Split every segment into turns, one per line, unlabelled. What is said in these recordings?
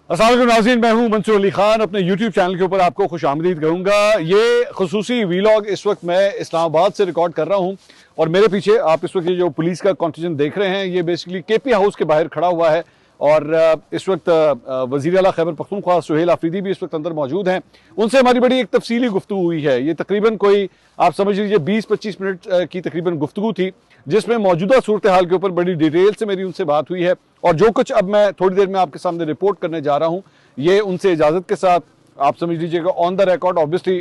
अस्सलाम वालेकुम नाज़रीन, मैं हूं मंसूर अली खान। अपने YouTube चैनल के ऊपर आपको खुशामदीद कहूँगा। ये खुसूसी वीलॉग इस वक्त मैं इस्लामाबाद से रिकॉर्ड कर रहा हूं और मेरे पीछे आप इस वक्त ये जो पुलिस का कॉन्टिजेंट देख रहे हैं, ये बेसिकली केपी हाउस के बाहर खड़ा हुआ है। और इस वक्त वज़ीर आला खैबर पख्तूनख्वा सुहेल आफरीदी भी इस वक्त अंदर मौजूद हैं। उनसे हमारी बड़ी एक तफसीली गुफ्तगू हुई है। ये तकरीबन कोई आप समझ लीजिए 20-25 मिनट की तकरीबन गुफ्तगू थी, जिसमें मौजूदा सूरत हाल के ऊपर बड़ी डिटेल से मेरी उनसे बात हुई है। और जो कुछ अब मैं थोड़ी देर में आपके सामने रिपोर्ट करने जा रहा हूँ, ये उनसे इजाज़त के साथ आप समझ लीजिएगा ऑन द रिकॉर्ड। ऑब्वियसली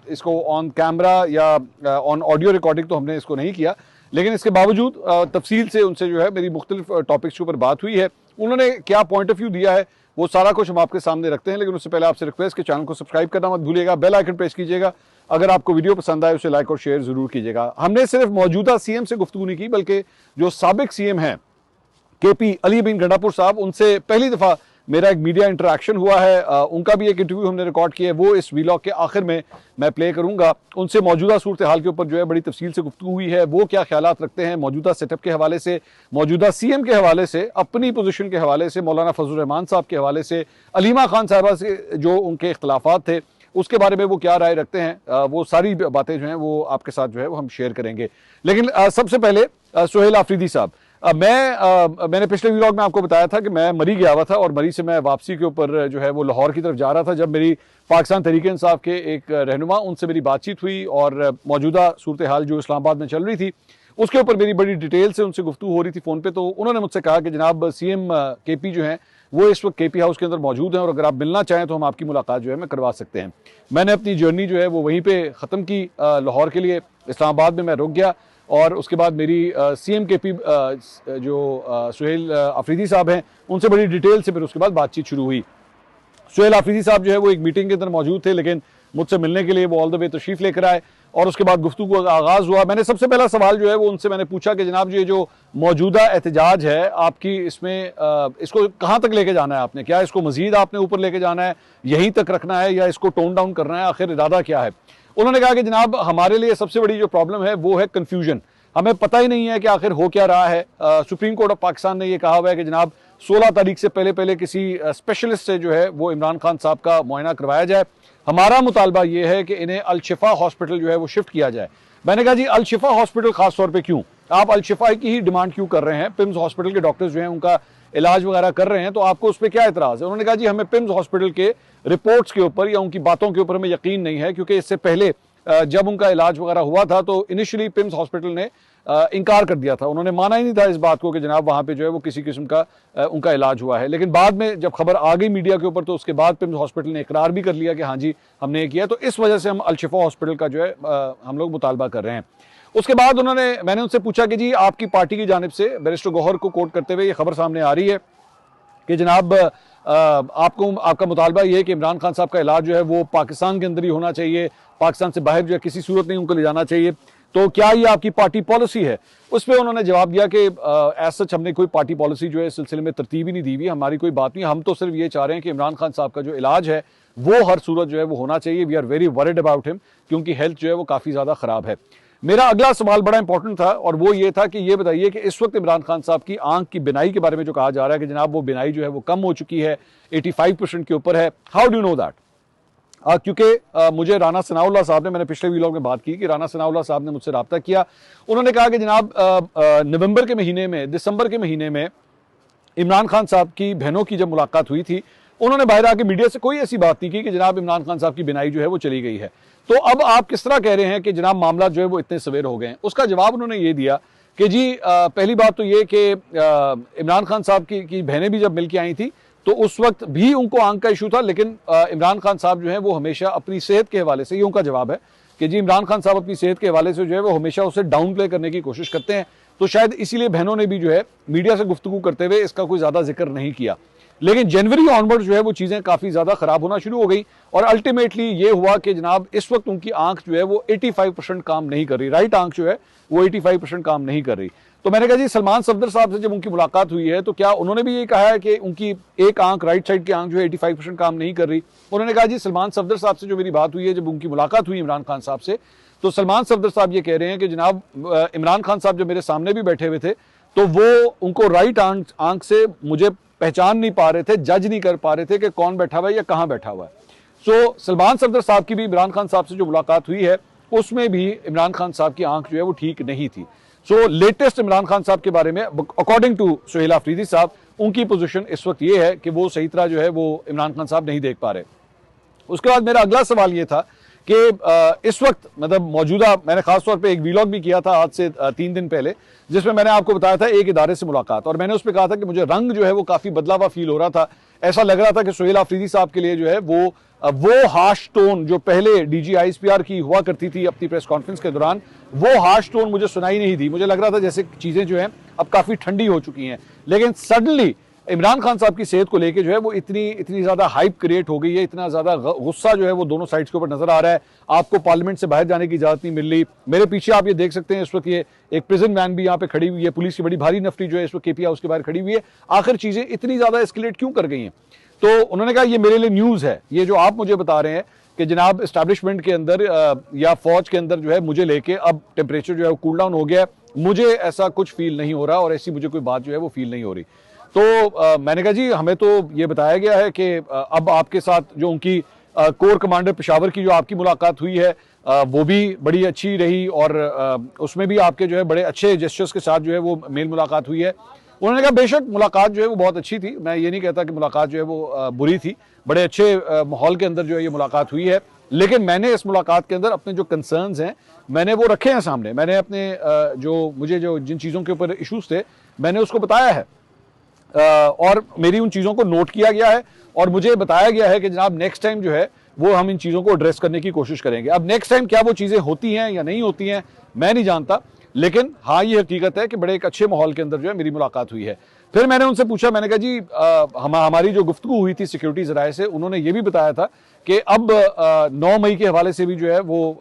इसको ऑन कैमरा या ऑन ऑडियो रिकॉर्डिंग तो हमने इसको नहीं किया, लेकिन इसके बावजूद तफसील से उनसे जो है मेरी मुख्तलिफ टॉपिक्स के ऊपर बात हुई है। उन्होंने क्या पॉइंट ऑफ व्यू दिया है वो सारा कुछ हम आपके सामने रखते हैं। लेकिन उससे पहले आपसे रिक्वेस्ट कि चैनल को सब्सक्राइब करना मत भूलिएगा, बेल आइकन प्रेस कीजिएगा। अगर आपको वीडियो पसंद आए उसे लाइक और शेयर जरूर कीजिएगा। हमने सिर्फ मौजूदा सीएम से गुफ्तगू नहीं की, बल्कि जो साबिक सीएम हैं केपी अली बिन गंडापुर साहब, उनसे पहली दफ़ा मेरा एक मीडिया इंटरेक्शन हुआ है। उनका भी एक इंटरव्यू हमने रिकॉर्ड किया है, वो इस वीलॉग के आखिर में मैं प्ले करूंगा। उनसे मौजूदा सूरत हाल के ऊपर जो है बड़ी तफसील से गुफ्तगू हुई है। वो क्या ख्यालात रखते हैं मौजूदा सेटअप के हवाले से, मौजूदा सीएम के हवाले से, अपनी पोजीशन के हवाले से, मौलाना फजल रहमान साहब के हवाले से, अलीमा खान साहबा से जो उनके इख्तलाफात थे उसके बारे में वो क्या राय रखते हैं। वो सारी बातें जो हैं वो आपके साथ जो है वो हम शेयर करेंगे। लेकिन सबसे पहले सुहेल आफरीदी साहब, मैंने पिछले व्लॉग में आपको बताया था कि मैं मरी गया हुआ था और मरी से मैं वापसी के ऊपर जो है वो लाहौर की तरफ जा रहा था, जब मेरी पाकिस्तान तहरीक इंसाफ के एक रहनुमा उनसे मेरी बातचीत हुई और मौजूदा सूरत हाल जो इस्लामाबाद में चल रही थी उसके ऊपर मेरी बड़ी डिटेल से उनसे गुफ्तगू हो रही थी फ़ोन पे। तो उन्होंने मुझसे कहा कि जनाब सीएम केपी जो हैं वो इस वक्त केपी हाउस के अंदर मौजूद हैं और अगर आप मिलना चाहें तो हम आपकी मुलाकात जो है मैं करवा सकते हैं। मैंने अपनी जर्नी जो है वो वहीं पर ख़त्म की। लाहौर के लिए इस्लामाबाद में मैं रुक गया और उसके बाद मेरी सीएम केपी जो सुहेल आफरीदी साहब हैं उनसे बड़ी डिटेल से फिर उसके बाद बातचीत शुरू हुई। सुहेल आफरीदी साहब जो है वो एक मीटिंग के अंदर मौजूद थे, लेकिन मुझसे मिलने के लिए वो ऑल द वे तशरीफ़ लेकर आए और उसके बाद गुफ्तगू का आगाज़ हुआ। मैंने सबसे पहला सवाल जो है वो उनसे मैंने पूछा कि जनाब ये जो मौजूदा एहतजाज है आपकी, इसमें इसको कहाँ तक लेके जाना है आपने? क्या इसको मज़ीद आपने ऊपर लेके जाना है, यहीं तक रखना है या इसको टोन डाउन करना है? आखिर इरादा क्या है? उन्होंने कहा कि जनाब हमारे लिए सबसे बड़ी जो प्रॉब्लम है वो है कन्फ्यूजन। हमें पता ही नहीं है कि आखिर हो क्या रहा है। सुप्रीम कोर्ट ऑफ पाकिस्तान ने ये कहा हुआ है कि जनाब 16 तारीख से पहले पहले किसी स्पेशलिस्ट से जो है वो इमरान खान साहब का मुआयना करवाया जाए। हमारा मुतालबा ये है कि इन्हें अल शिफा हॉस्पिटल जो है वो शिफ्ट किया जाए। मैंने कहा जी अल शिफा हॉस्पिटल खास तौर पे क्यों? आप अल शिफा की ही डिमांड क्यों कर रहे हैं? पिम्स हॉस्पिटल के डॉक्टर्स जो हैं उनका इलाज वगैरह कर रहे हैं, तो आपको उस पर क्या एतराज़ है? उन्होंने कहा जी हमें पिम्स हॉस्पिटल के रिपोर्ट्स के ऊपर या उनकी बातों के ऊपर हमें यकीन नहीं है, क्योंकि इससे पहले जब उनका इलाज वगैरह हुआ था तो इनिशियली पिम्स हॉस्पिटल ने इनकार कर दिया था। उन्होंने माना ही नहीं था इस बात को कि जनाब वहाँ पे जो है वो किसी किस्म का उनका इलाज हुआ है। लेकिन बाद में जब खबर आ गई मीडिया के ऊपर तो उसके बाद पिम्स हॉस्पिटल ने इकरार भी कर लिया कि हाँ जी हमने ये किया। तो इस वजह से हम अल शिफा हॉस्पिटल का जो है हम लोग मुतालबा कर रहे हैं। उसके बाद मैंने उनसे पूछा कि जी आपकी पार्टी की जानिब से बैरिस्टर गौहर को कोट करते हुए ये खबर सामने आ रही है कि जनाब आपका मुतालबा ये है कि इमरान खान साहब का इलाज जो है वो पाकिस्तान के अंदर ही होना चाहिए, पाकिस्तान से बाहर जो है किसी सूरत नहीं उनको ले जाना चाहिए, तो क्या ये आपकी पार्टी पॉलिसी है? उस पर उन्होंने जवाब दिया कि एज सच हमने कोई पार्टी पॉलिसी जो है इस सिलसिले में तरतीब ही नहीं दी हुई, हमारी कोई बात नहीं। हम तो सिर्फ ये चाह रहे हैं कि इमरान खान साहब का जो इलाज है वो हर सूरत जो है वो होना चाहिए। We are very worried about him, क्योंकि हेल्थ जो है वो काफ़ी ज़्यादा ख़राब है। मेरा अगला सवाल बड़ा इंपॉर्टेंट था और वो ये था कि ये बताइए कि इस वक्त इमरान खान साहब की आंख की बिनाई के बारे में जो कहा जा रहा है कि जनाब वो बिनाई जो है वो कम हो चुकी है, 85% के ऊपर है। How do know that? क्योंकि मुझे राना सनाउल्लाह साहब ने, मैंने पिछले व्लॉग में बात की कि राना सनाउल्लाह साहब ने मुझसे रब्ता किया। उन्होंने कहा कि जनाब नवंबर के महीने में, दिसंबर के महीने में इमरान खान साहब की बहनों की जब मुलाकात हुई थी, उन्होंने बाहर आके मीडिया से कोई ऐसी बात नहीं की कि जनाब इमरान खान साहब की बिनाई जो है वो चली गई है। तो अब आप किस तरह कह रहे हैं कि जनाब मामला जो है वो इतने सवेर हो गए हैं? उसका जवाब उन्होंने ये दिया कि जी पहली बात तो ये कि इमरान खान साहब की बहनें भी जब मिल के आई थी तो उस वक्त भी उनको आंख का इशू था, लेकिन इमरान खान साहब जो है वो हमेशा अपनी सेहत के हवाले से, ये उनका जवाब है कि जी इमरान खान साहब अपनी सेहत के हवाले से जो है वो हमेशा उसे डाउन प्ले करने की कोशिश करते हैं। तो शायद इसीलिए बहनों ने भी जो है मीडिया से गुफ्तगू करते हुए इसका कोई ज़्यादा जिक्र नहीं किया। लेकिन जनवरी ऑनवर्ड जो है वो चीज़ें काफ़ी ज़्यादा ख़राब होना शुरू हो गई और अल्टीमेटली ये हुआ कि जनाब इस वक्त उनकी आंख जो है वो 85% काम नहीं कर रही, राइट आंख जो है वो 85% काम नहीं कर रही। तो मैंने कहा जी सलमान सफदर साहब से जब उनकी मुलाकात हुई है तो क्या उन्होंने भी ये कहा है कि उनकी एक आंख, राइट साइड की आंख जो है 85% काम नहीं कर रही? उन्होंने कहा जी सलमान सफदर साहब से जो मेरी बात हुई है, जब उनकी मुलाकात हुई इमरान खान साहब से, तो सलमान सफदर साहब ये कह रहे हैं कि जनाब इमरान खान साहब जब मेरे सामने भी बैठे हुए थे तो वो उनको राइट आंख से मुझे पहचान नहीं पा रहे थे, जज नहीं कर पा रहे थे कि कौन बैठा हुआ है या कहां बैठा हुआ है। सो सलमान सफदर साहब की भी इमरान खान साहब से जो मुलाकात हुई है उसमें भी इमरान खान साहब की आंख जो है वो ठीक नहीं थी। सो लेटेस्ट इमरान खान साहब के बारे में अकॉर्डिंग टू सुहेल आफरीदी साहब, उनकी पोजीशन इस वक्त ये है कि वो सही तरह जो है वो इमरान खान साहब नहीं देख पा रहे। उसके बाद मेरा अगला सवाल ये था कि इस वक्त मतलब मौजूदा, मैंने खासतौर पे एक वीलॉग भी किया था आज से 3 दिन पहले, जिसमें मैंने आपको बताया था एक इदारे से मुलाकात, और मैंने उसमें कहा था कि मुझे रंग जो है वो काफी बदला हुआ फील हो रहा था। ऐसा लग रहा था कि सुहेल आफरीदी साहब के लिए जो है वो हार्श टोन जो पहले डीजी आईएसपीआर की हुआ करती थी अपनी प्रेस कॉन्फ्रेंस के दौरान, वो हार्श टोन मुझे सुनाई नहीं दी। मुझे लग रहा था जैसे चीजें जो हैं अब काफी ठंडी हो चुकी हैं। लेकिन सडनली इमरान खान साहब की सेहत को लेके जो है वो इतनी ज्यादा हाइप क्रिएट हो गई है, इतना ज्यादा गुस्सा जो है वो दोनों साइड्स के ऊपर नजर आ रहा है। आपको पार्लियामेंट से बाहर जाने की इजाजत नहीं मिल रही। मेरे पीछे आप ये देख सकते हैं इस वक्त ये एक प्रिजन वैन भी यहाँ पे खड़ी हुई है, पुलिस की बड़ी भारी नफरी जो है इस वक्त केपी हाउस के बाहर खड़ी हुई है। आखिर चीजें इतनी ज्यादा एस्केलेट क्यों कर गई हैं? तो उन्होंने कहा ये मेरे लिए न्यूज है, ये जो आप मुझे बता रहे हैं कि जनाब एस्टैब्लिशमेंट के अंदर या फौज के अंदर जो है मुझे लेके अब टेम्परेचर जो है कूल डाउन हो गया है, मुझे ऐसा कुछ फील नहीं हो रहा और ऐसी मुझे कोई बात जो है वो फील नहीं हो रही। तो मैंने कहा जी हमें तो ये बताया गया है कि अब आपके साथ जो उनकी कोर कमांडर पेशावर की जो आपकी मुलाकात हुई है वो भी बड़ी अच्छी रही, और उसमें भी आपके जो है बड़े अच्छे जेस्चर्स के साथ जो है वो मेल मुलाकात हुई है। उन्होंने कहा बेशक मुलाकात जो है वो बहुत अच्छी थी, मैं ये नहीं कहता कि मुलाकात जो है वो बुरी थी, बड़े अच्छे माहौल के अंदर जो है ये मुलाकात हुई है। लेकिन मैंने इस मुलाकात के अंदर अपने जो कंसर्न्स हैं मैंने वो रखे हैं सामने। मैंने अपने जो जिन चीज़ों के ऊपर इशूज़ थे मैंने उसको बताया है, और मेरी उन चीज़ों को नोट किया गया है और मुझे बताया गया है कि जनाब नेक्स्ट टाइम जो है वो हम इन चीज़ों को एड्रेस करने की कोशिश करेंगे। अब नेक्स्ट टाइम क्या वो चीज़ें होती हैं या नहीं होती हैं मैं नहीं जानता, लेकिन हाँ ये हकीकत है कि बड़े एक अच्छे माहौल के अंदर जो है मेरी मुलाकात हुई है। फिर मैंने उनसे पूछा, मैंने कहा जी हमारी जो गुफ्तगू हुई थी सिक्योरिटी ज़राए से, उन्होंने ये भी बताया था कि अब 9 मई के हवाले से भी जो है वो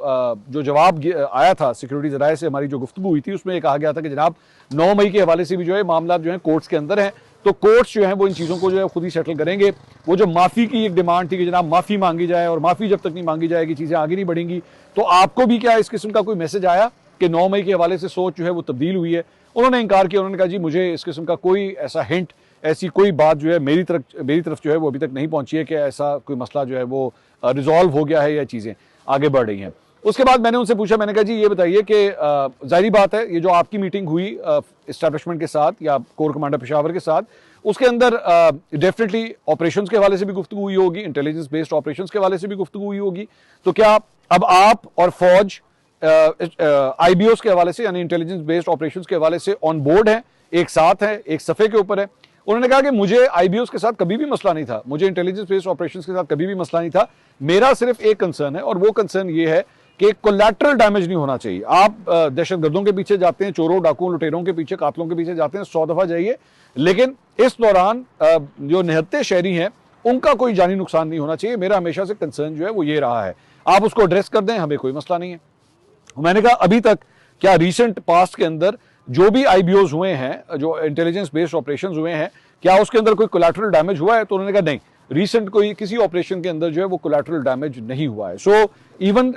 जो जवाब आया था सिक्योरिटी ज़राए से, हमारी जो गुफ्तगू हुई थी उसमें कहा गया था कि जनाब 9 मई के हवाले से भी जो है मामला जो है कोर्ट्स के अंदर हैं, तो कोर्ट्स जो है वो इन चीज़ों को जो है खुद ही सेटल करेंगे। वो जो माफ़ी की एक डिमांड थी कि जनाब माफ़ी मांगी जाए, और माफ़ी जब तक नहीं मांगी जाएगी चीज़ें आगे नहीं बढ़ेंगी। तो आपको भी क्या इस किस्म का कोई मैसेज आया कि 9 मई के हवाले से सोच जो है वो तब्दील हुई है? उन्होंने इनकार किया। उन्होंने कहा जी मुझे इस किस्म का कोई ऐसा हिंट, ऐसी कोई बात जो है मेरी तरफ जो है वो अभी तक नहीं पहुंची है कि ऐसा कोई मसला जो है वो रिजॉल्व हो गया है या चीज़ें आगे बढ़ रही हैं। उसके बाद मैंने उनसे पूछा, मैंने कहा जी ये बताइए कि जाहिर बात है ये जो आपकी मीटिंग हुई एस्टैब्लिशमेंट के साथ या कोर कमांडर पेशावर के साथ, उसके अंदर डेफिनेटली ऑपरेशंस के हवाले से भी गुफ्तगू हुई होगी, इंटेलिजेंस बेस्ड ऑपरेशंस के हवाले से भी गुफ्तगू हुई होगी। तो क्या अब आप और फौज आईबीओस के हवाले से यानी इंटेलिजेंस बेस्ड ऑपरेशंस के हवाले से ऑन बोर्ड है, एक साथ है, एक सफ़े के ऊपर है? उन्होंने कहा कि मुझे आईबीओस के साथ कभी भी मसला नहीं था, मुझे इंटेलिजेंस बेस्ड ऑपरेशंस के साथ कभी भी मसला नहीं था। मेरा सिर्फ एक कंसर्न है और वो कंसर्न ये है कि कोलैटरल डैमेज नहीं होना चाहिए। आप दहशतगर्दों के पीछे जाते हैं, चोरों डाकुओं लुटेरों के पीछे, कातलों के पीछे जाते हैं, 100 दफा जाइए, लेकिन इस दौरान जो निहत्ते शहरी हैं उनका कोई जानी नुकसान नहीं होना चाहिए। मेरा हमेशा से कंसर्न जो है वो ये रहा है। आप उसको एड्रेस कर दें, हमें कोई मसला नहीं है। मैंने कहा अभी तक क्या रिसेंट पास्ट के अंदर जो भी आईबीओज हुए हैं, जो इंटेलिजेंस बेस्ड ऑपरेशंस हुए हैं, क्या उसके अंदर कोई कोलैटरल डैमेज हुआ है? तो उन्होंने कहा नहीं, रिसेंट कोई किसी ऑपरेशन के अंदर जो है वो कोलैटरल डैमेज नहीं हुआ है। सो इवन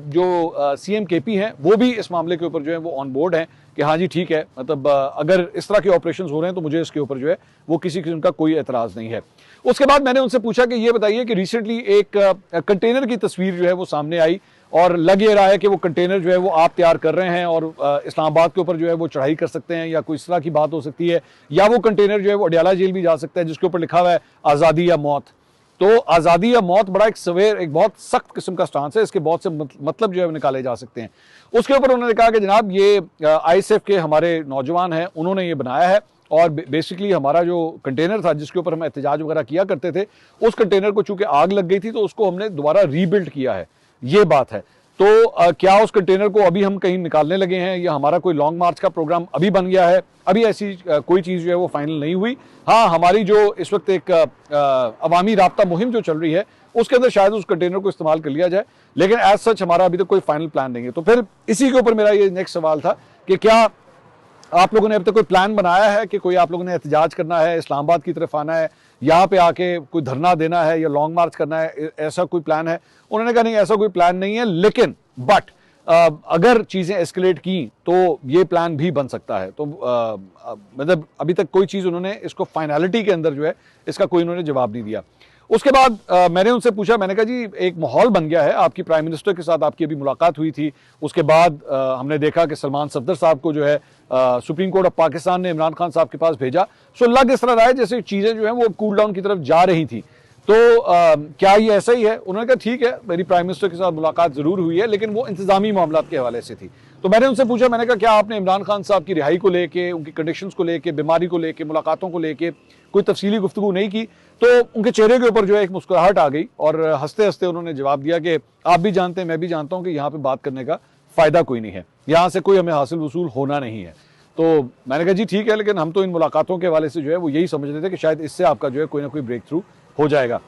जो सीएम केपी हैं वो भी इस मामले के ऊपर जो है वो ऑन बोर्ड हैं कि हाँ जी ठीक है, मतलब अगर इस तरह के ऑपरेशंस हो रहे हैं तो मुझे इसके ऊपर जो है वो किसी किस्म का कोई एतराज़ नहीं है। उसके बाद मैंने उनसे पूछा कि ये बताइए कि रिसेंटली एक कंटेनर की तस्वीर जो है वो सामने आई और लग ये रहा है कि वो कंटेनर जो है वो आप तैयार कर रहे हैं और इस्लामाबाद के ऊपर जो है वो चढ़ाई कर सकते हैं या कोई इस तरह की बात हो सकती है, या वो कंटेनर जो है वो अडियाला जेल भी जा सकता है जिसके ऊपर लिखा हुआ है आज़ादी या मौत। तो आज़ादी या मौत बड़ा एक बहुत सख्त किस्म का स्टांस है, इसके बहुत से मतलब जो है निकाले जा सकते हैं। उसके ऊपर उन्होंने कहा कि जनाब ये आईएसएफ के हमारे नौजवान हैं, उन्होंने ये बनाया है और बेसिकली हमारा जो कंटेनर था जिसके ऊपर हम एहतजाज वगैरह किया करते थे, उस कंटेनर को चूंकि आग लग गई थी तो उसको हमने दोबारा रीबिल्ड किया है, ये बात है। तो क्या उस कंटेनर को अभी हम कहीं निकालने लगे हैं या हमारा कोई लॉन्ग मार्च का प्रोग्राम अभी बन गया है? अभी ऐसी कोई चीज़ जो है वो फाइनल नहीं हुई। हाँ, हमारी जो इस वक्त एक अवामी राब्ता मुहिम जो चल रही है उसके अंदर शायद उस कंटेनर को इस्तेमाल कर लिया जाए, लेकिन एज सच हमारा अभी तक कोई फाइनल प्लान नहीं है। तो फिर इसी के ऊपर मेरा ये नेक्स्ट सवाल था कि क्या आप लोगों ने अब तक कोई प्लान बनाया है कि कोई आप लोगों ने एहतजाज करना है, इस्लामाबाद की तरफ आना है, यहाँ पे आके कोई धरना देना है या लॉन्ग मार्च करना है, ऐसा कोई प्लान है? उन्होंने कहा नहीं, ऐसा कोई प्लान नहीं है, लेकिन बट अगर चीजें एस्केलेट की तो ये प्लान भी बन सकता है। तो मतलब अभी तक कोई चीज उन्होंने इसको फाइनलिटी के अंदर जो है इसका कोई उन्होंने जवाब नहीं दिया। उसके बाद मैंने उनसे पूछा, मैंने कहा जी एक माहौल बन गया है, आपकी प्राइम मिनिस्टर के साथ आपकी अभी मुलाकात हुई थी, उसके बाद हमने देखा कि सलमान सफदर साहब को जो है सुप्रीम कोर्ट ऑफ पाकिस्तान ने इमरान खान साहब के पास भेजा। सो लग इस तरह रहा है जैसे चीजें जो है वो कूल डाउन की तरफ जा रही थी। तो क्या ये ऐसा ही है? उन्होंने कहा ठीक है, मेरी प्राइम मिनिस्टर के साथ मुलाकात जरूर हुई है, लेकिन वो इंतजामी मामला के हवाले से थी। तो मैंने उनसे पूछा, मैंने कहा क्या आपने इमरान खान साहब की रिहाई को लेके, उनकी कंडीशंस को लेके, बीमारी को लेके, मुलाकातों को लेके कोई तफसीली गुफ्तगू नहीं की? तो उनके चेहरे के ऊपर जो है एक मुस्कुराहट आ गई और हंसते हंसते उन्होंने जवाब दिया कि आप भी जानते हैं, मैं भी जानता हूं कि यहाँ पे बात करने का फायदा कोई नहीं है, यहाँ से कोई हमें हासिल वसूल होना नहीं है। तो मैंने कहा जी ठीक है, लेकिन हम तो इन मुलाकातों के हवाले से जो है वो यही समझ रहे थे कि शायद इससे आपका जो है कोई ना कोई ब्रेक थ्रू हो जाएगा।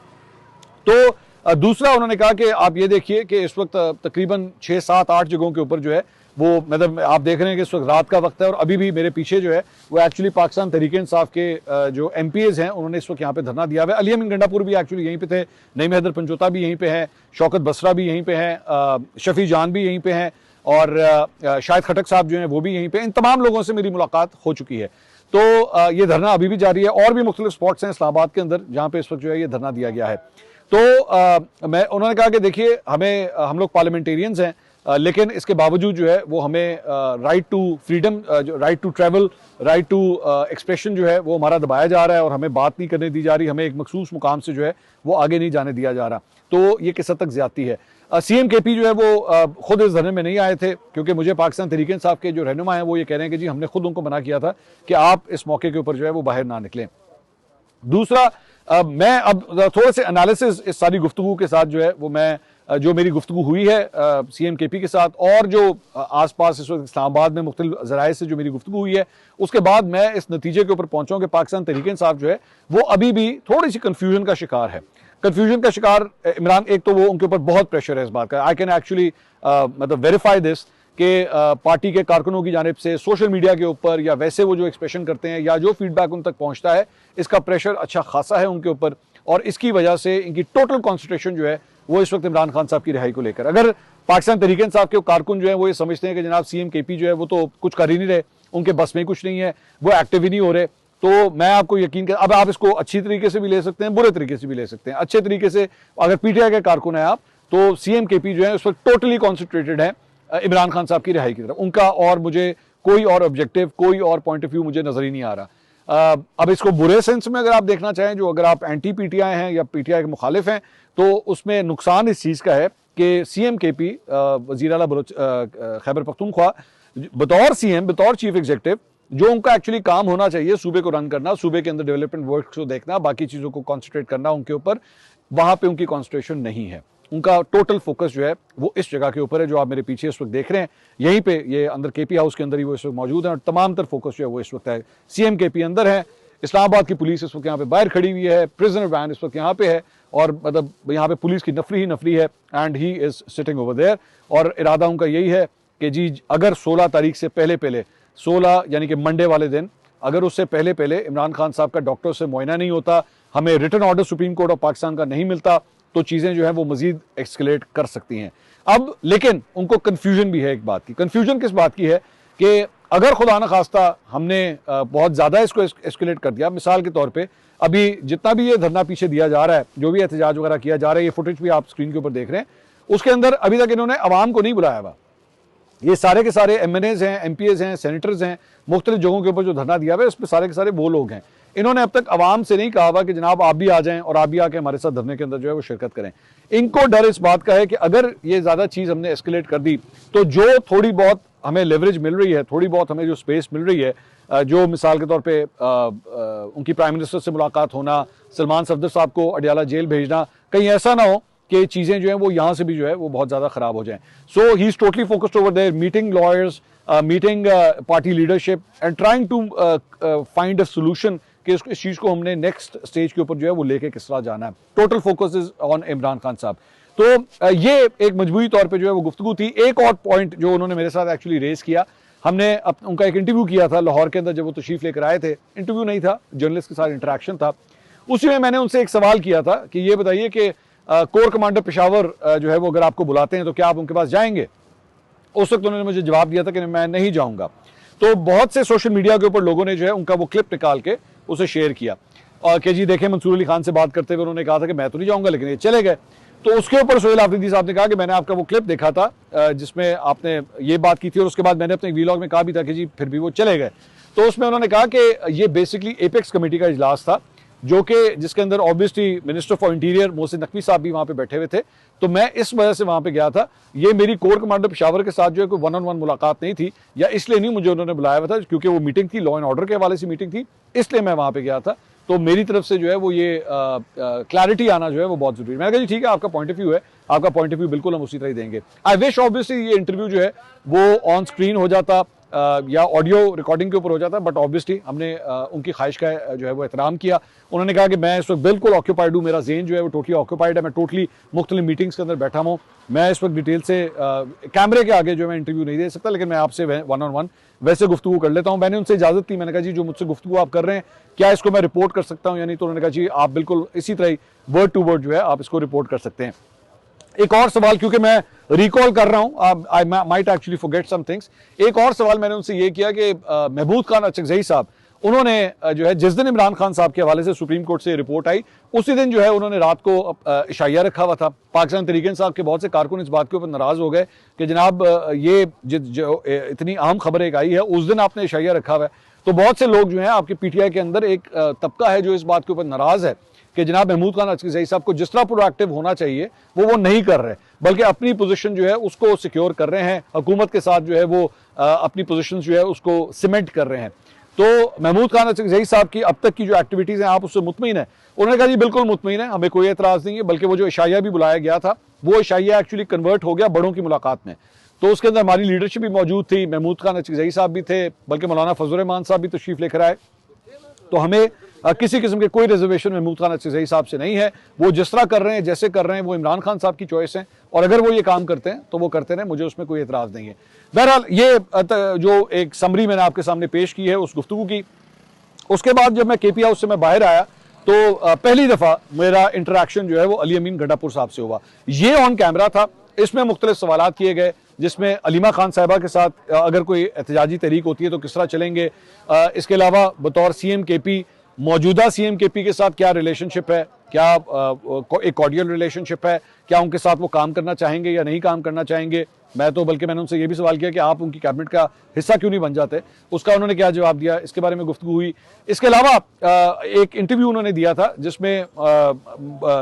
तो दूसरा उन्होंने कहा कि आप ये देखिए कि इस वक्त तकरीबन 6, 7, 8 जगहों के ऊपर जो है वो, मतलब आप देख रहे हैं कि इस वक्त रात का वक्त है और अभी भी मेरे पीछे जो है वो एक्चुअली पाकिस्तान तहरीक इंसाफ के जो MPs हैं उन्होंने इस वक्त यहाँ पे धरना दिया हुआ है। अली अमीन गंडापुर भी एक्चुअली यहीं पे थे, नईम हैदर पंजोता भी यहीं पे है, शौकत बसरा भी यहीं पे हैं, शफी जान भी यहीं पे हैं और शाहिद खटक साहब जो हैं वो भी यहीं पे। इन तमाम लोगों से मेरी मुलाकात हो चुकी है। तो ये धरना अभी भी जारी है और भी मुख्तलिफ स्पॉट्स हैं इस्लामाबाद के अंदर जहाँ पे इस वक्त जो है ये धरना दिया गया है। तो उन्होंने कहा कि देखिए हम लोग पार्लियामेंटेरियंस हैं, लेकिन इसके बावजूद जो है वो हमें right to freedom, right to travel, right to expression जो है वो हमारा दबाया जा रहा है और हमें बात नहीं करने दी जा रही, हमें एक मखसूस मुकाम से जो है वो आगे नहीं जाने दिया जा रहा। तो ये किस हद तक ज्यादती है। CM KP जो है वो खुद इस धरने में नहीं आए थे, क्योंकि मुझे पाकिस्तान तहरीक इंसाफ के जो रहनुमा हैं वो ये कह रहे हैं कि जी हमने खुद उनको मना किया था कि आप इस मौके के ऊपर जो है वो बाहर ना निकलें। दूसरा, मैं अब थोड़े से एनालिसिस इस सारी गुफ्तगू के साथ जो है वो मैं जो मेरी गुफ्तगू हुई है CM KP के साथ और जो आसपास इस वक्त इस्लामाबाद में मुख्तलिफ ज़राए से जो मेरी गुफ्तगू हुई है, उसके बाद मैं इस नतीजे के ऊपर पहुंचा कि पाकिस्तान तहरीक इंसाफ जो है वो अभी भी थोड़ी सी कन्फ्यूजन का शिकार है। कन्फ्यूजन का शिकार इमरान, एक तो वो उनके ऊपर बहुत प्रेशर है इस बात का, आई कैन एक्चुअली मतलब वेरीफाई दिस कि पार्टी के कारकुनों की जानिब से सोशल मीडिया के ऊपर या वैसे वो जो एक्सप्रेशन करते हैं या जो फीडबैक उन तक पहुंचता है, इसका प्रेशर अच्छा खासा है उनके ऊपर और इसकी वजह से इनकी टोटल कॉन्सेंट्रेशन जो है वो इस वक्त इमरान खान साहब की रिहाई को लेकर। अगर पाकिस्तान तहरीक इंसाफ के कारकुन जो है वो ये समझते हैं कि जनाब CM KP जो है वो तो कुछ कर ही नहीं रहे, उनके बस में कुछ नहीं है, वो एक्टिव ही नहीं हो रहे, तो मैं आपको यकीन कर, अब आप इसको अच्छी तरीके से भी ले सकते हैं, बुरे तरीके से भी ले सकते हैं। अच्छे तरीके से अगर PTI के कारकुन है आप, तो CM KP जो है उस पर टोटली कॉन्सेंट्रेटेड है इमरान खान साहब की रिहाई की तरफ, उनका और मुझे कोई और ऑब्जेक्टिव, कोई और पॉइंट ऑफ व्यू मुझे नजर ही नहीं आ रहा। अब इसको बुरे सेंस में अगर आप देखना चाहें, जो अगर आप एंटी PTI हैं या PTI के मुखालिफ हैं, तो उसमें नुकसान इस चीज़ का है कि CM KP वज़ीर आला खैबर पख्तूनख्वा बतौर CM, बतौर चीफ एग्जीक्यूटिव, जो उनका एक्चुअली काम होना चाहिए सूबे को रन करना, सूबे के अंदर डेवलपमेंट वर्क को देखना, बाकी चीज़ों को कॉन्सेंट्रेट करना उनके ऊपर, वहाँ पे उनकी कॉन्सेंट्रेशन नहीं है। उनका टोटल फोकस जो है वो इस जगह के ऊपर है जो आप मेरे पीछे इस वक्त देख रहे हैं, यहीं पे ये अंदर KP हाउस के अंदर ही वो इस वक्त मौजूद है और तमाम तर फोकस जो है वो इस वक्त है CM KP अंदर है। इस्लामाबाद की पुलिस इस वक्त यहाँ पे बाहर खड़ी हुई है, प्रिजनर वैन इस वक्त यहाँ पे है और मतलब यहाँ पे पुलिस की नफरी ही नफरी है and he is sitting over there. और इरादा उनका यही है कि जी अगर 16 तारीख से पहले 16 यानी कि मंडे वाले दिन, अगर उससे पहले इमरान खान साहब का डॉक्टर से मुआयना नहीं होता, हमें return order supreme court of Pakistan का नहीं मिलता, तो चीजें जो है वो मजीद एक्सकेलेट कर सकती हैं। अब लेकिन उनको कंफ्यूजन भी है एक बात की। कंफ्यूजन किस बात की है कि अगर खुदा न खास्ता हमने बहुत ज्यादा इसको एक्सकेलेट कर दिया, मिसाल के तौर पे अभी जितना भी ये धरना पीछे दिया जा रहा है, जो भी एहतजाज वगैरह किया जा रहा है, ये फुटेज भी आप स्क्रीन के ऊपर देख रहे हैं, उसके अंदर अभी तक इन्होंने अवाम को नहीं बुलाया हुआ। ये सारे के सारे MNAs हैं, MPs हैं, सेनेटर्स हैं, मुख्तलिफ जगहों के ऊपर जो धरना दिया हुआ है उसमें सारे के सारे वो लोग हैं। इन्होंने अब तक अवाम से नहीं कहा हुआ कि जनाब आप भी आ जाएं और आप भी आके हमारे साथ धरने के अंदर जो है वो शिरकत करें। इनको डर इस बात का है कि अगर ये ज्यादा चीज हमने एस्केलेट कर दी तो जो थोड़ी बहुत हमें लेवरेज मिल रही है, थोड़ी बहुत हमें जो स्पेस मिल रही है, जो मिसाल के तौर पे उनकी प्राइम मिनिस्टर से मुलाकात होना, सलमान सफदर साहब को अडियाला जेल भेजना, कहीं ऐसा ना हो कि चीजें जो है वो यहाँ से भी जो है वो बहुत ज्यादा खराब हो जाएं। So he is totally focused over there, meeting lawyers, meeting party leadership and trying to find a solution कि इस चीज को हमने नेक्स्ट स्टेज के ऊपर जो है वो लेके किस तरह जाना है। Total focus is on Imran Khan साहब। तो ये एक मजबूरी तौर पे जो है वो गुफ्तगू थी। एक और पॉइंट जो उन्होंने मेरे साथ एक्चुअली रेज किया, हमने उनका एक इंटरव्यू किया था लाहौर के अंदर जब वो तशरीफ लेकर आए थे। इंटरव्यू नहीं था, जर्नलिस्ट के साथ इंटरेक्शन था। उसी में मैंने उनसे एक सवाल किया था कि ये बताइए कि कोर कमांडर पेशावर जो है वो अगर आपको बुलाते हैं तो क्या आप उनके पास जाएंगे? उस वक्त उन्होंने मुझे जवाब दिया था कि मैं नहीं जाऊंगा। तो बहुत से सोशल मीडिया के ऊपर लोगों ने जो है उनका वो क्लिप निकाल के उसे शेयर किया और कि जी देखें मंसूर अली खान से बात करते हुए उन्होंने कहा था कि मैं तो नहीं जाऊंगा, लेकिन ये चले गए। तो उसके ऊपर सोहेल आफरीदी साहब ने कहा कि मैंने आपका वो क्लिप देखा था जिसमें आपने ये बात की थी, और उसके बाद मैंने अपने वीलॉग में कहा भी था कि जी फिर भी वो चले गए। तो उसमें उन्होंने कहा कि ये बेसिकली एपेक्स कमेटी का इजलास था, जो कि जिसके अंदर obviously minister for interior Mohsin Naqvi साहब भी वहां पे बैठे हुए थे। तो मैं इस वजह से वहां पे गया था। ये मेरी कोर कमांडर पेशावर के साथ जो है कोई 1-on-1 मुलाकात नहीं थी, या इसलिए नहीं मुझे उन्होंने बुलाया हुआ था क्योंकि वो मीटिंग थी, लॉ एंड ऑर्डर के हवाले से मीटिंग थी, इसलिए मैं वहां पे गया था। तो मेरी तरफ से जो है वो ये क्लैरिटी आना जो है वो बहुत जरूरी है। मैंने कहा जी ठीक है, आपका पॉइंट ऑफ व्यू है, आपका पॉइंट ऑफ व्यू बिल्कुल हम उसी तरह ही देंगे। आई विश ऑब्वियसली ये इंटरव्यू जो है वो ऑन स्क्रीन हो जाता या ऑडियो रिकॉर्डिंग के ऊपर हो जाता, बट ऑब्वियसली हमने उनकी ख्वाहिश का जो है वो एहतराम किया। उन्होंने कहा कि मैं इस वक्त बिल्कुल ऑक्यूपाइड हूँ, मेरा ज़हन जो है वो टोटली ऑक्यूपाइड है, मैं टोटली मुख्तलिफ मीटिंग्स के अंदर बैठा हूँ, मैं इस वक्त डिटेल से कैमरे के आगे जो है मैं इंटरव्यू नहीं दे सकता, लेकिन मैं आपसे 1-on-1 वैसे गुफ्तगू कर लेता हूँ। मैंने उनसे इजाज़त ली, मैंने कहा जी जो मुझसे गुफ्तगू आप कर रहे हैं क्या इसको मैं रिपोर्ट कर सकता हूँ या नहीं? तो उन्होंने कहा जी आप बिल्कुल इसी तरह वर्ड टू वर्ड जो है आप इसको रिपोर्ट कर सकते हैं। एक और सवाल, क्योंकि मैं रिकॉल कर रहा हूं, I might actually forget some things. एक और सवाल मैंने उनसे ये किया कि महबूब खान अचकज़ई साहब, उन्होंने जो है जिस दिन इमरान खान साहब के हवाले से सुप्रीम कोर्ट से रिपोर्ट आई, उसी दिन जो है उन्होंने रात को इशाइया रखा हुआ था। पाकिस्तान तहरीक इंसाफ के बहुत से कारकुन इस बात के ऊपर नाराज हो गए कि जनाब ये जो इतनी अहम खबर एक आई है उस दिन आपने इशाइया रखा हुआ है। तो बहुत से लोग जो है आपके पीटीआई के अंदर एक तबका है जो इस बात के ऊपर नाराज है कि जनाब महमूद खान अचकज़ई साहब को जिस तरह प्रोएक्टिव होना चाहिए वो नहीं कर रहे, बल्कि अपनी पोजीशन जो है उसको सिक्योर कर रहे हैं, हुकूमत के साथ जो है वो अपनी पोजीशन जो है उसको सीमेंट कर रहे हैं। तो महमूद खान अचकज़ई साहब की अब तक की जो एक्टिविटीज़ हैं आप उससे मुतमईन है? उन्होंने कहा जी बिल्कुल मुतमईन है, हमें कोई एतराज़ नहीं है, बल्कि वो जो इशाइया भी बुलाया गया था वो इशाइया एक्चुअली कन्वर्ट हो गया बड़ों की मुलाकात में। तो उसके अंदर हमारी लीडरशिप भी मौजूद थी, महमूद खान अचकज़ई साहब भी थे, बल्कि मौलाना फजल रहमान साहब भी तशरीफ़ लेकर आए। तो हमें किसी किस्म के कोई रिजर्वेशन महमूद खान अचकज़ई साहब से नहीं है। वो जिस तरह कर रहे हैं, जैसे कर रहे हैं, वो इमरान खान साहब की चॉइस है, और अगर वो ये काम करते हैं तो वो करते रहें, मुझे उसमें कोई एतराज़ नहीं है। बहरहाल ये जो एक समरी मैंने आपके सामने पेश की है उस गुफ्तगू की, उसके बाद जब मैं केपी हाउस से मैं बाहर आया तो पहली दफ़ा मेरा इंटरेक्शन जो है वो अली अमीन गंडापुर साहब से हुआ। ये ऑन कैमरा था, इसमें मुख्तलिफ सवालात किए गए, जिसमें अलीमा खान साहिबा के साथ अगर कोई एहतजाजी तहरीक होती है तो किस तरह चलेंगे, इसके अलावा बतौर CM KP मौजूदा CM KP के साथ क्या रिलेशनशिप है, क्या एक कॉर्डियल रिलेशनशिप है, क्या उनके साथ वो काम करना चाहेंगे या नहीं काम करना चाहेंगे। मैं तो बल्कि मैंने उनसे ये भी सवाल किया कि आप उनकी कैबिनेट का हिस्सा क्यों नहीं बन जाते, उसका उन्होंने क्या जवाब दिया, इसके बारे में गुफ्तगू हुई। इसके अलावा एक इंटरव्यू उन्होंने दिया था जिसमें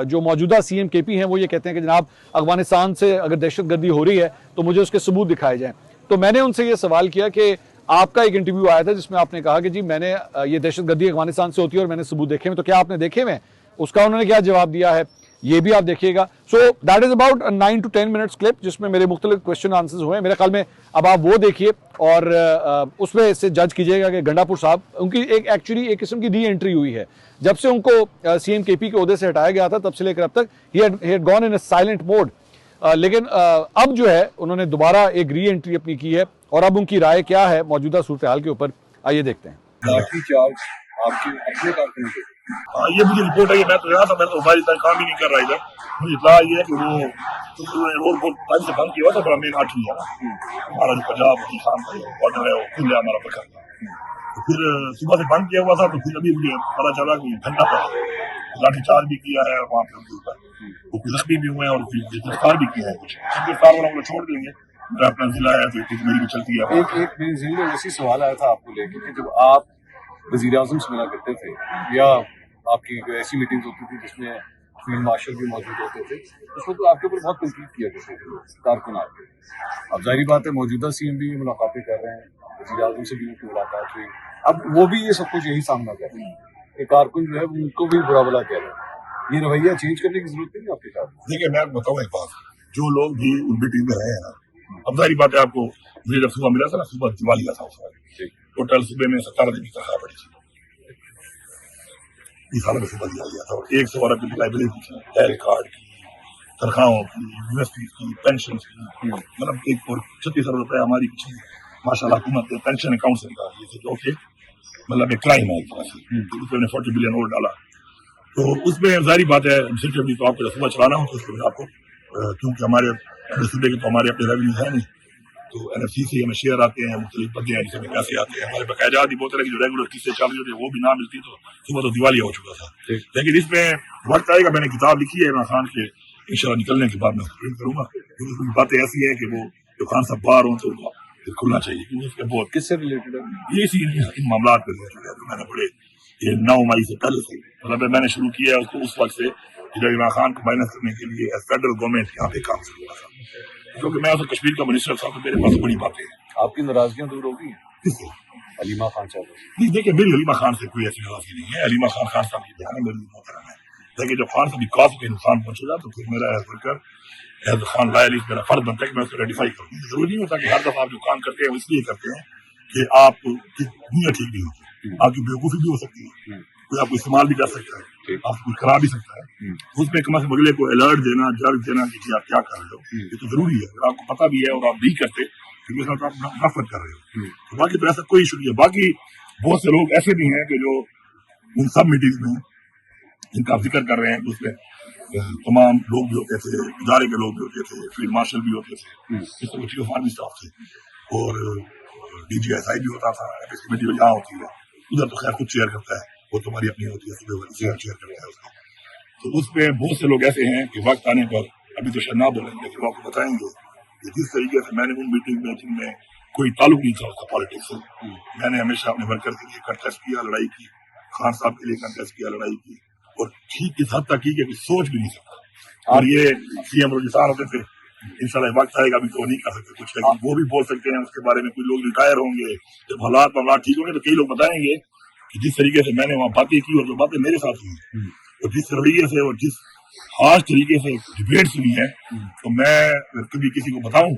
जो मौजूदा CM KP हैं वो ये कहते हैं कि जनाब अफगानिस्तान से अगर दहशतगर्दी हो रही है तो मुझे उसके सबूत दिखाए जाएं। तो मैंने उनसे ये सवाल किया कि आपका एक इंटरव्यू आया था जिसमें आपने कहा कि जी मैंने ये दहशतगर्दी अफगानिस्तान से होती है और मैंने सबूत देखे हैं, तो क्या आपने देखे हुए? उसका उन्होंने क्या जवाब दिया है ये भी आप देखिएगा। So that is about 9 to 10 minutes clip जिसमें मेरे मुख्तलिफ क्वेश्चन आंसर्स हुए। मेरे ख्याल में अब आप वो देखिए और उसमें से जज कीजिएगा कि गंडापुर साहब उनकी एक एक्चुअली एक किस्म की री एंट्री हुई है। जब से उनको CM KP के ओहदे से हटाया गया था तब से लेकर अब तक he had gone in a silent mode, लेकिन अब जो है उन्होंने दोबारा एक री एंट्री अपनी की है और अब उनकी राय क्या है मौजूदा सूरत हाल के ऊपर, आइए देखते हैं।
ये मुझे रिपोर्ट है, मैं तो यहाँ था, मैं तो मोबाइल तक काम ही नहीं कर रहा इधर। मुझे इतना ये है कि वो रोड को टाइम से बंद किया हुआ था, बड़ा मेन 8 लिया हमारा जो पंजाब किसान का ऑर्डर है वो खुल गया हमारा पकड़। तो फिर सुबह से बंद किया हुआ था, तो फिर अभी मुझे पता चला कि घंटा पर लाठीचार्ज भी किया है वहाँ पे, उनके ऊपर वो कुछ जख्मी भी हुए हैं और गिरफ्तार भी किया है। कुछ गिरफ्तार वाला छोड़ देंगे, अपना जिला है तो मेरी भी चलती है।
एक मेरे ज़हन में वैसे सवाल आया था आपको लेके कि जब आप वज़ीर आज़म से मिला करते थे या आपकी ऐसी मीटिंग्स होती थी जिसमें फील्ड मार्शल भी मौजूद होते थे, उसमें तो आपके ऊपर बहुत तनकीद किया करते थे लोग, कारकुन आपके। अब जाहिर बात है मौजूदा CM भी मुलाकातें कर रहे हैं, वज़ीर आज़म से भी उनकी मुलाकात हुई, अब वो भी ये सब कुछ यही सामना कर रहे हैं कि कारकुन जो है उनको भी बुरा भला कह रहे हैं। ये रवैया चेंज करने की जरूरत नहीं आपके साथ?
देखिए मैं बताऊँ एक बात, जो लोग भी उन मीटिंग में रहे हैं ना, अब जाहिर बात है आपको मुझे जब सुबह मिला था ना, सुबह दिवाली का था उस वक्त, टोटल सुबह में 17 दिन की तनख्वाह पड़ी थी, 20 साल में सुबह दिया गया था, और 112 की लाइब्रेरी की, हेल्थ कार्ड की, तनख्वाहों की, यूनिवर्सिटी की, पेंशन की, मतलब 36 रुपए हमारी पीछे माशाल्लाह हुकूमत पेंशन अकाउंट से निकाल दिए थे, जो कि मतलब एक क्राइम है एक तरह से, उसने 40 बिलियन और डाला। तो उसमें जाहिर बात है सिक्योरिटी तो आपको सुबह चलाना हो तो उसमें आपको, क्योंकि हमारे सूबे के तो हमारे अपने रेवेन्यू है नहीं, तो NFC से हमें शेयर आते हैं, मुख्तलिफ बंदे हैं जिसमें पैसे आते हैं, हमारे बकायदा आदि बहुत तरह की जो रेगुलर किस्से चल रही होती है वो भी ना मिलती, तो सुबह तो दिवाली हो चुका था। लेकिन इसमें वक्त आएगा, मैंने किताब लिखी है इमरान खान के, इंशाल्लाह निकलने के बाद मैं प्रिंट करूंगा, क्योंकि उसमें बातें ऐसी हैं कि वो जो खान साहब बाहर हों तो फिर खुलना चाहिए, क्योंकि उसके बहुत
किससे रिलेटेड है?
ये इसी इन मामला पे रिलेटेड है। तो मैंने बड़े ये 9 मई से पहले से मतलब मैंने शुरू किया है उसको उस वक्त से जब इमरान खान को माइनस करने के लिए फेडरल गवर्नमेंट यहाँ पे काम शुरू हुआ था, क्योंकि मैं तो कश्मीर का मिनिस्टर था, तो मेरे पास बड़ी बातें हैं।
आपकी नाराजगियां दूर होगी
किससे?
अलीमा खान साहब?
नहीं, देखिए मेरी अलीमा खान से कोई ऐसी नाराजगी नहीं है। अलीमा खान खान साहब की बयान है, मेरी मोहतरम है, लेकिन जब खान साहब काफ के नुकसान पहुंचेगा तो फिर मेरा एज खान लायली मेरा फर्ज बनता है कि मैं उसको रेडिफाई करूँ। जरूरी नहीं होता कि हर दफा आप जो काम करते हैं वो इसलिए करते हैं कि आप दुनिया ठीक नहीं होती, आपकी बेवकूफ़ी भी हो सकती है, कोई आपको इस्तेमाल भी कर सकता है, आपको कुछ करा भी सकता है, उसमें कम से कम अगले को अलर्ट देना, जर्क देना कि आप क्या कर रहे हो, ये तो जरूरी है। अगर आपको पता भी है और आप नहीं करते फिर मेरे साथ आप नफरत कर रहे हो, तो बाकी तो ऐसा कोई इशू नहीं है। बाकी बहुत से लोग ऐसे भी हैं कि जो उन सब मीटिंग्स में जिनका आप जिक्र कर रहे हैं उसमें तमाम लोग भी होते थे, इदारे के लोग भी होते थे, फील्ड मार्शल भी होते थे, इस तरह चीफ ऑफ आर्मी स्टाफ थे, और DGSI भी होता था, एपिस कमेटी यहाँ होती है, उधर तो खैर खुद चेयर करता है, वो तुम्हारी अपनी होती है, सुबह वाली चेयर करता है उसको। तो उसमें बहुत से लोग ऐसे हैं कि वक्त आने पर अभी तो शायद ना बोलेंगे, लेकिन वो आपको बताएंगे कि जिस तरीके से मैंने उन मीटिंग में जिनमें कोई ताल्लुक नहीं था उसका पॉलिटिक्स से, मैंने हमेशा अपने वर्कर के लिए कंटेस्ट किया, लड़ाई की, खान साहब के लिए कंटेस्ट किया, लड़ाई की, और ठीक इस हद तक की कि कुछ सोच भी नहीं सकता। और ये CM रोजिसान होते थे, इंशाल्लाह वक्त आएगा अभी तो नहीं कर सकते कुछ, लेकिन वो भी बोल सकते हैं उसके बारे में। कुछ लोग रिटायर होंगे, जब हालात ठीक होंगे तो कई लोग बताएंगे कि जिस तरीके से मैंने वहाँ बातें की और जो बातें मेरे साथ हुई और जिस रवैये से और जिस हार्श तरीके से डिबेट सुनी है, तो मैं कभी किसी को बताऊं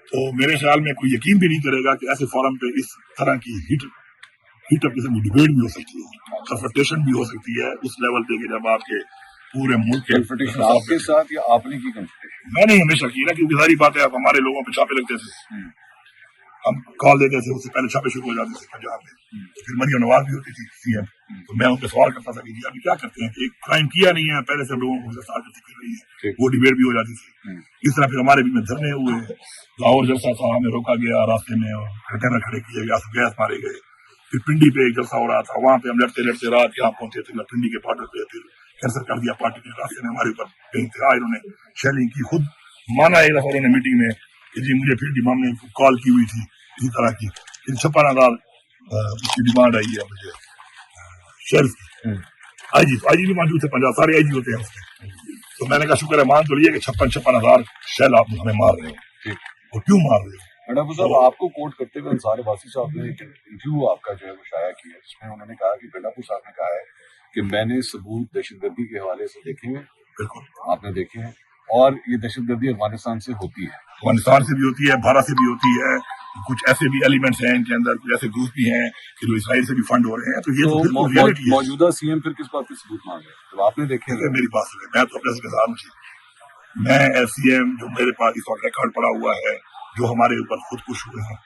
तो मेरे ख्याल में कोई यकीन भी नहीं करेगा कि ऐसे फोरम पे इस तरह की हीटअप किस्म की डिबेट भी हो सकती है, कन्फ्रंटेशन भी हो सकती है उस लेवल पे कि जब आपके पूरे मुल्क के
कन्फ्रंटेशन आपके साथ या आपने की कन्फ्रंटेशन?
मैंने हमेशा की ना, क्योंकि सारी बातें आप हमारे लोगों पे छापे लगते थे, हम कॉल देते थे, उससे पहले छापे शुरू हो जाते थे पंजाब में, तो फिर मरियम नवाज भी होती थी CM, तो मैं उनसे सवाल करता था कि जी अभी क्या करते हैं, कि एक क्राइम किया नहीं है, पहले से लोगों को गिरफ्तार करती फिर रही है, वो डिबेट भी हो जाती थी। इस तरह फिर हमारे भी में धरने हुए, लाहौर जलसा था, हमें रोका गया रास्ते में और कंटेनर खड़े किए गए, गैस मारे गए, फिर पिंडी पे एक जलसा हो रहा था, वहां पे हम लड़ते लड़ते रात यहाँ पहुंचे थे पिंडी के बॉर्डर पे, फिर कैंसिल कर दिया पार्टी के, रास्ते में हमारे ऊपर इन्होंने शेलिंग की, खुद माना एक दफा उन्होंने मीटिंग में कि जी मुझे फील्ड इमाम ने कॉल की हुई थी इसी तरह की, फिर 56,000 उसकी डिमांड आई है मुझे शेल्फ की, IG भी मौजूद थे, पंजाब सारे IG होते हैं उसमें, तो मैंने कहा शुक्र है मान तो लिया कि 56,000 शेल आप हमें मार रहे हो, और क्यों मार रहे हो?
मैडम साहब आपको कोट करते हुए अंसार वासी साहब ने एक इंटरव्यू आपका जो है वो शाया किया, जिसमें उन्होंने कहा कि बेलापुर साहब ने कहा है कि मैंने सबूत दहशतगर्दी के हवाले से देखे हैं, बिल्कुल आपने देखे हैं, और ये दहशतगर्दी अफगानिस्तान से होती है,
अफगानिस्तान से भी होती है, भारत से भी होती है, कुछ ऐसे भी एलिमेंट्स हैं इनके अंदर, कुछ ऐसे ग्रुप भी हैं कि जो इसराइल से भी फंड हो रहे हैं, तो ये तो रियलिटी है।
मौजूदा CM फिर किस बात पे सबूत मांग रहे हैं जब आपने देखे?
मेरी बात सुनिए, मैं तो अपने साथ हूँ, मैं CM जो मेरे पास इस वक्त रिकॉर्ड पड़ा हुआ है, जो हमारे ऊपर खुदकुश हुए हैं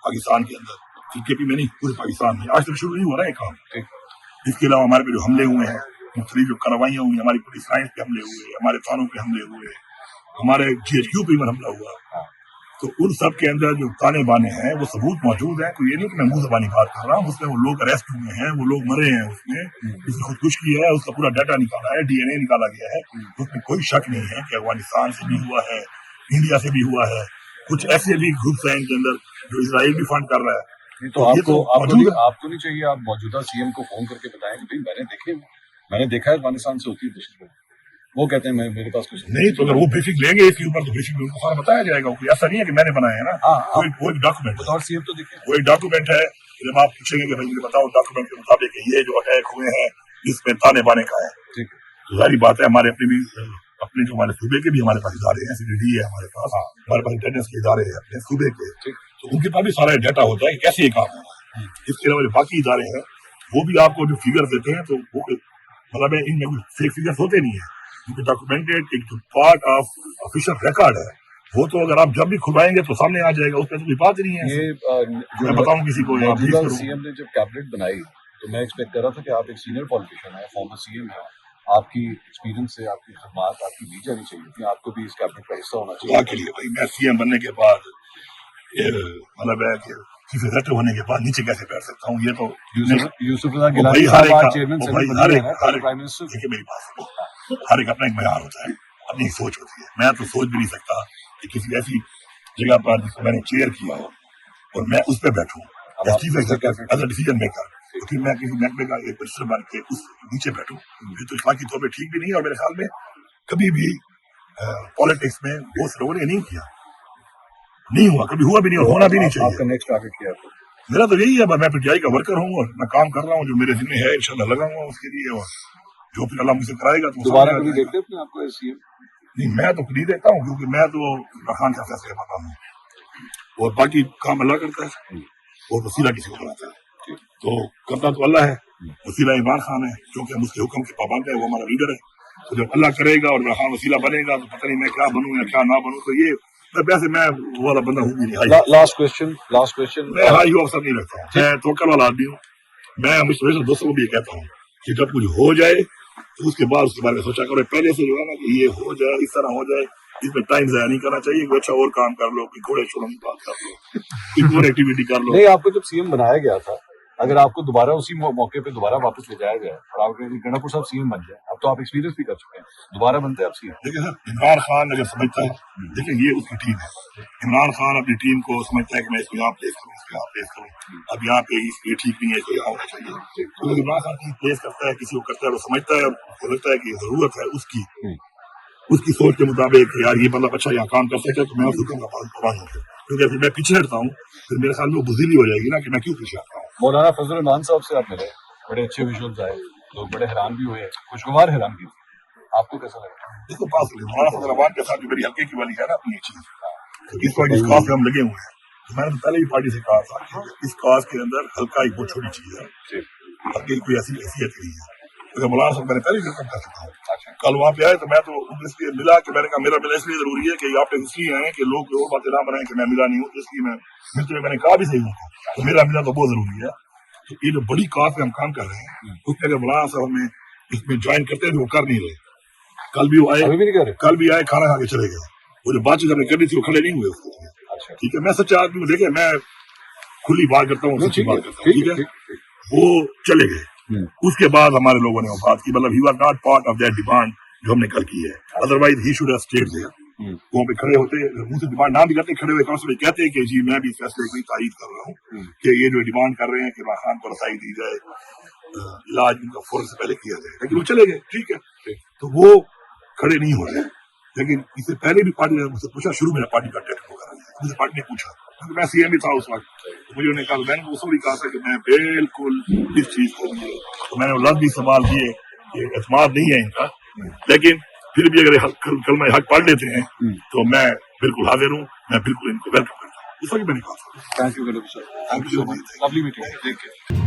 पाकिस्तान के अंदर, KP में नहीं पूरे पाकिस्तान में, आज तक शुरू नहीं हो रहा है काम। इसके अलावा हमारे पे जो हमले हुए हैं, मुख्तलिफ जो कार्रवाइयाँ हुई, हमारी पुलिस लाइन पे हमले हुए, हमारे थानों पे हमले हुए, हमारे GHQ पे हमला हुआ, तो उन सब के अंदर जो ताने बाने हैं वो सबूत मौजूद है। तो ये नहीं कि मैं मुंह ज़बानी बात कर रहा हूँ, उसमें वो लोग अरेस्ट हुए हैं, वो लोग मरे हैं, उसमें जिसने खुदकुशी है उसका पूरा डाटा निकाला है, DNA निकाला गया है, उसमें कोई शक नहीं है कि अफगानिस्तान से भी हुआ है, इंडिया से भी हुआ है, कुछ ऐसे भी ग्रुप्स हैं इनके अंदर जो इसराइल भी फंड कर रहा है।
तो आपको नहीं चाहिए आप मौजूदा CM को फोन करके बताएं कि भाई मैंने देखा है अफगानिस्तान से होती है दहशतगर्दी, वो कहते हैं मेरे पास कुछ
नहीं, तो अगर वो ब्रीफिंग लेंगे इसके ऊपर तो ब्रीफिंग में उनको सारा बताया जाएगा, कोई ऐसा नहीं है कि मैंने बनाया है ना, कोई डॉक्यूमेंट
और CM तो देखिए
कोई डॉक्यूमेंट है, जब आप पूछेंगे कि भाई मुझे बताओ डॉक्यूमेंट के मुताबिक ये जो अटैक हुए हैं इसमें ताने बाने का है, तो सारी बात है। हमारे अपने जो हमारे सूबे के भी हमारे पास इदारे हैं, CDD है हमारे पास, हमारे पास इंटेलिजेंस के इदारे हैं अपने सूबे के, तो उनके पास भी सारा डाटा होता है कि कैसे ये काम हुआ है। इसके अलावा जो बाकी इदारे हैं वो भी आपको जो फिगर देते हैं, तो वो मतलब इनमें फेक फिगर्स होते नहीं है, क्योंकि डॉक्यूमेंटेड एक पार्ट ऑफ ऑफिशियल रिकॉर्ड है, वो तो अगर आप जब भी खुलवाएंगे तो सामने आ जाएगा, उसका तो कोई बात ही नहीं है। ये मैं बताऊं किसी को,
CM ने जब कैबिनेट बनाई तो मैं एक्सपेक्ट कर रहा था कि आप एक सीनियर पॉलिटिशियन है, फॉर्मर CM है, आपकी एक्सपीरियंस से आपकी खिदमत आपकी दी जानी चाहिए थी, आपको भी इस कैबिनेट का हिस्सा होना चाहिए।
के लिए भाई मैं CM बनने के बाद ये मतलब है कि चीफ एग्जीक्यूटिव होने के बाद नीचे कैसे बैठ सकता हूँ, ये तो
यूसुफ रजा
भाई
गिलानी
हर
साहब
एक
आज
का
चेयरमैन
भाई
सेनेट
हर
बने
एक
हैं,
हर
कल प्राइम मिनिस्टर।
देखिए मेरी बात, हर एक अपना एक मयार होता है, अपनी एक सोच होती है। मैं तो सोच भी नहीं सकता कि किसी ऐसी जगह पर जिसको मैंने चेयर किया हो और मैं उस पर बैठूं as chief executive as a decision maker, तो फिर मैं किसी महकमे का एक मिनिस्टर बन के उस नीचे बैठूं, ये तो इखलाकी तौर पर ठीक भी नहीं है। और मेरे ख्याल में कभी भी पॉलिटिक्स में वो लोगों ने नहीं किया, नहीं हुआ, कभी हुआ भी नहीं और होना भी नहीं चाहिए।
आपका नेक्स्ट टारगेट क्या है?
मेरा तो यही है, मैं पीटीआई का वर्कर हूँ और मैं काम कर रहा हूँ, जो मेरे जिम्मे है इंशाल्लाह लगाऊंगा उसके लिए, और जो फिर अल्लाह मुझसे कराएगा तो
दोबारा कभी देखते हैं अपने आपको एज सीएम?
नहीं, मैं तो नहीं देता हूँ, क्योंकि मैं तो इमरान खान का फैसले पाता हूँ और बाकी काम अल्लाह करता है और वसीला किसी को बनाता है, तो करता तो अल्लाह है, वसीला इमरान खान है, क्योंकि हम उसके हुक्म के पाबंद है, वो हमारा लीडर है। तो जब अल्लाह करेगा और इमरान खान वसीला बनेगा तो पता नहीं मैं क्या बनूं या क्या ना बनूं, तो ये वैसे मैं वो वाला बंदा हूँ भी नहीं।
लास्ट क्वेश्चन
मैं हाई अफसर नहीं रखता हूँ, मैं तवक्कल वाला आदमी हूँ। मैं हमेशा दोस्तों को भी ये कहता हूँ कि जब कुछ हो जाए तो उसके बाद उसके बारे में सोचा करो, पहले से जो है ना कि ये हो जाए, इस तरह हो जाए, इसमें टाइम जाया नहीं करना चाहिए। कोई अच्छा और काम कर लो, कोई घोड़े छोड़ने की बात कर लो, कोई और एक्टिविटी कर लो।
नहीं, आपको जब सीएम बनाया गया था, अगर आपको दोबारा उसी मौके पे दोबारा वापस ले जाया जाए और आप गणपुर साहब सीएम बन जाए, अब तो आप एक्सपीरियंस भी कर चुके हैं, दोबारा बनते हैं आप सीएम?
देखिए सर, इमरान खान अगर समझता है, देखिए ये उसकी टीम है, इमरान खान अपनी टीम को समझता है कि मैं इसको यहाँ प्लेस करूँ, इसको यहाँ प्लेस करूँ, अब यहाँ पे ये ठीक नहीं है, इसको यहाँ होना चाहिए। तो इमरान खान की प्लेस करता है, किसी को करता है, वो समझता है, उसको लगता है कि जरूरत है उसकी सोच के मुताबिक यार ये मतलब अच्छा यहाँ काम कर सके, तो मैं उस हुक्म का पाबंद हूँ। क्योंकि फिर मैं पीछे हटता हूँ, फिर मेरे ख्याल में वो बुज़दिली हो जाएगी ना कि मैं क्यों पीछे हटता हूँ।
मौलाना फजल रहमान साहब से आप मिले, बड़े अच्छे विजुअल्स आए, लोग बड़े हैरान भी हुए, खुशगवार हैरान भी, आपको कैसा लगा?
देखो पास मौलाना फजल रहमान के साथ जो मेरी हल्के की वाली है ना अपनी एक चीज, तो इस वक्त इस काज में हम लगे हुए हैं, तो मैंने तो पहले ही पार्टी से कहा था कि इस काज के अंदर हल्का एक बहुत छोटी चीज है, हल्के कोई ऐसी हैसियत नहीं है। तो मौलाना साहब मैंने पहले भी कर चुका हूँ, कल वहाँ पे आए तो मैं तो इसलिए मिला कि मैंने कहा मेरा मिला इसलिए जरूरी है कि आप इसलिए आए कि लोग और बातें ना बनाए कि मैं मिला नहीं हूँ, इसलिए मैं मिलते मैंने कहा भी सही हूँ, तो मेरा मिला तो बहुत जरूरी है। तो ये जो बड़ी काज में हम काम कर रहे हैं, उसमें अगर मौलाना साहब हमें इसमें ज्वाइन करते हैं तो वो कर नहीं रहे। कल भी वो आए, कल भी आए, खाना खा के चले गए, वो जो बातचीत हमने करनी थी वो खड़े नहीं हुए उसको। ठीक है, मैं सच्चा आदमी हूँ, देखे मैं खुली बात करता हूँ, सच्ची बात करता हूँ, ठीक है। वो चले गए, उसके बाद हमारे लोगों ने वो बात की, मतलब he was not part of that demand जो हमने कल की है, otherwise he should have stayed there. वहाँ पे खड़े होते, मुंह से डिमांड ना भी करते, खड़े हुए कम से कम कहते हैं कि जी मैं भी इस फैसले की तायीद कर रहा हूँ कि ये जो डिमांड कर रहे हैं कि इमरान खान को रसाई दी जाए, इलाज उनका फौरन से पहले किया जाए, लेकिन वो चले गए। ठीक है, तो वो खड़े नहीं हो रहे, लेकिन इससे पहले भी पार्टी ने मुझसे पूछा, शुरू में पार्टी का टेक्निकल करा, मुझे पार्टी ने पूछा, क्योंकि मैं सीएम ही था उस वक्त, तो मुझे उन्होंने कहा, मैंने उसको भी कहा था कि मैं बिल्कुल इस चीज को, तो मैंने लफ्ज भी सवाल किए कि एतमाद नहीं है इनका, लेकिन फिर भी अगर कल मैं हक पढ़ लेते हैं तो मैं बिल्कुल हाजिर हूँ, मैं बिल्कुल इनको वेलकम करता हूँ। इस वक्त मैंने कहा।
Thank you sir, thank you so much, lovely meeting, take care.